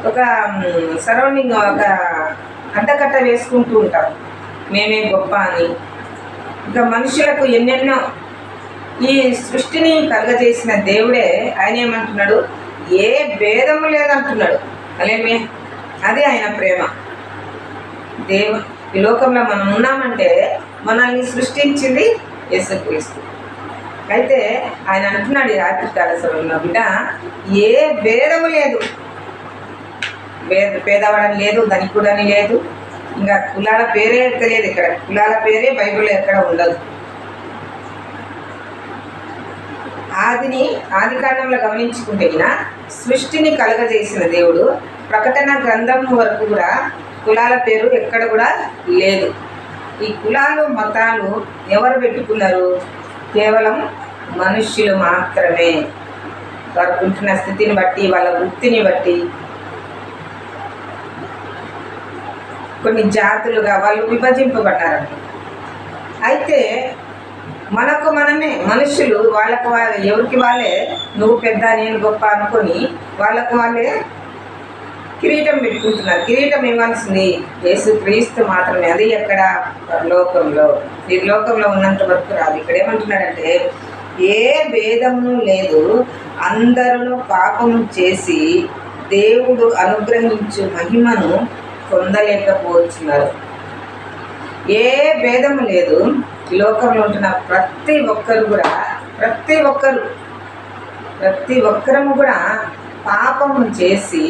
ఒక సరౌండింగ్ ఒక అడ్డకట్ట వేసుకుంటూ ఉంటాం, మేమే గొప్ప అని. ఇంకా మనుషులకు ఎన్నెన్నో ఈ సృష్టిని కలుగజేసిన దేవుడే ఆయన ఏమంటున్నాడు, ఏ భేదము లేదంటున్నాడు. అలాగే అది ఆయన ప్రేమ. ఈ లోకంలో మనం ఉన్నామంటే మనల్ని సృష్టించింది యేసుక్రీస్తు. అయితే ఆయన అంటున్నాడు ఈ రాత్రికాల సమయంలో, బిడ్డ ఏ భేదము లేదు, పేదవాడని లేదు, ధనికుడని లేదు, ఇంకా కులాల పేరే తెలియదు. ఇక్కడ కులాల పేరే బైబిల్లో ఎక్కడ ఉండదు. ఆది కాండంలో గమనించుకుంటే సృష్టిని కలగజేసిన దేవుడు ప్రకటన గ్రంథం వరకు కూడా కులాల పేరు ఎక్కడ కూడా లేదు. ఈ కులాలు మతాలు ఎవరు పెట్టుకున్నారు? కేవలం మనుష్యులు మాత్రమే. వారు ఉంటున్న స్థితిని బట్టి, వాళ్ళ వృత్తిని బట్టి కొన్ని జాతులుగా వాళ్ళు విభజింపబడ్డారంట. అయితే మనకు మనమే మనుషులు వాళ్ళకు ఎవరికి వాళ్ళే నువ్వు పెద్ద నేను గొప్ప అనుకొని వాళ్ళకు వాళ్ళే కిరీటం పెట్టుకుంటున్నారు. కిరీటం ఇవ్వాల్సింది యేసుక్రీస్తు మాత్రమే. అది ఎక్కడ? లోకంలో. ఈ లోకంలో ఉన్నంత వరకు రాదు. ఇక్కడ ఏమంటున్నాడంటే, ఏ భేదము లేదు, అందరూ పాపము చేసి దేవుడు అనుగ్రహించు మహిమను పొందలేకపోతున్నారు. ఏ భేదము లేదు. లోకంలో ఉంటున్న ప్రతి ఒక్కరము కూడా పాపము చేసి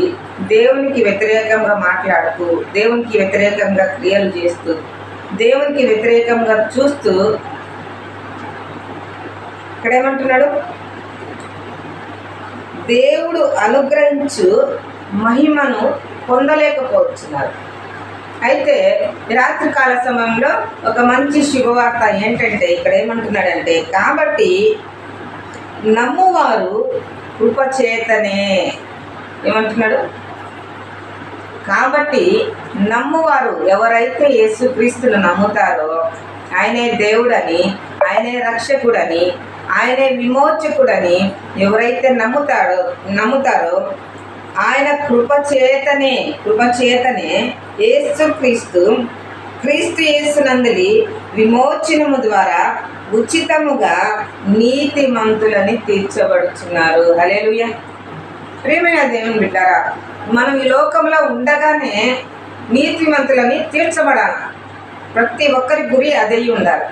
దేవునికి వ్యతిరేకంగా మాట్లాడుతూ, దేవునికి వ్యతిరేకంగా క్రియలు చేస్తూ, దేవునికి వ్యతిరేకంగా చూస్తూ, ఇక్కడ ఏమంటున్నాడు, దేవుడు అనుగ్రహించు మహిమను పొందలేకపోతున్నారు. అయితే రాత్రికాల సమయంలో ఒక మంచి శుభవార్త ఏంటంటే, ఇక్కడ ఏమంటున్నాడంటే, కాబట్టి నమ్మువారు కృపచేతనే. ఏమంటున్నాడు? కాబట్టి నమ్మువారు ఎవరైతే యేసుక్రీస్తును నమ్ముతారో, ఆయనే దేవుడని, ఆయనే రక్షకుడని, ఆయనే విమోచకుడని ఎవరైతే నమ్ముతారో ఆయన కృపచేతనే క్రీస్తు యేసునందలి విమోచనము ద్వారా ఉచితముగా నీతిమంతులని తీర్చబడుచున్నారు. హల్లెలూయా. ప్రియమైన దేవుని బిడ్డారా, మనం ఈ లోకంలో ఉండగానే నీతిమంతులని తీర్చబడాలి. ప్రతి ఒక్కరి గురి అదే ఉండాలి.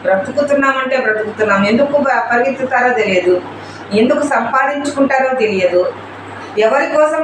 బ్రతుకుతున్నామంటే బ్రతుకుతున్నాం, ఎందుకు పరిగెత్తుతారో తెలియదు, ఎందుకు సంపాదించుకుంటారో తెలియదు, ఎవరి కోసం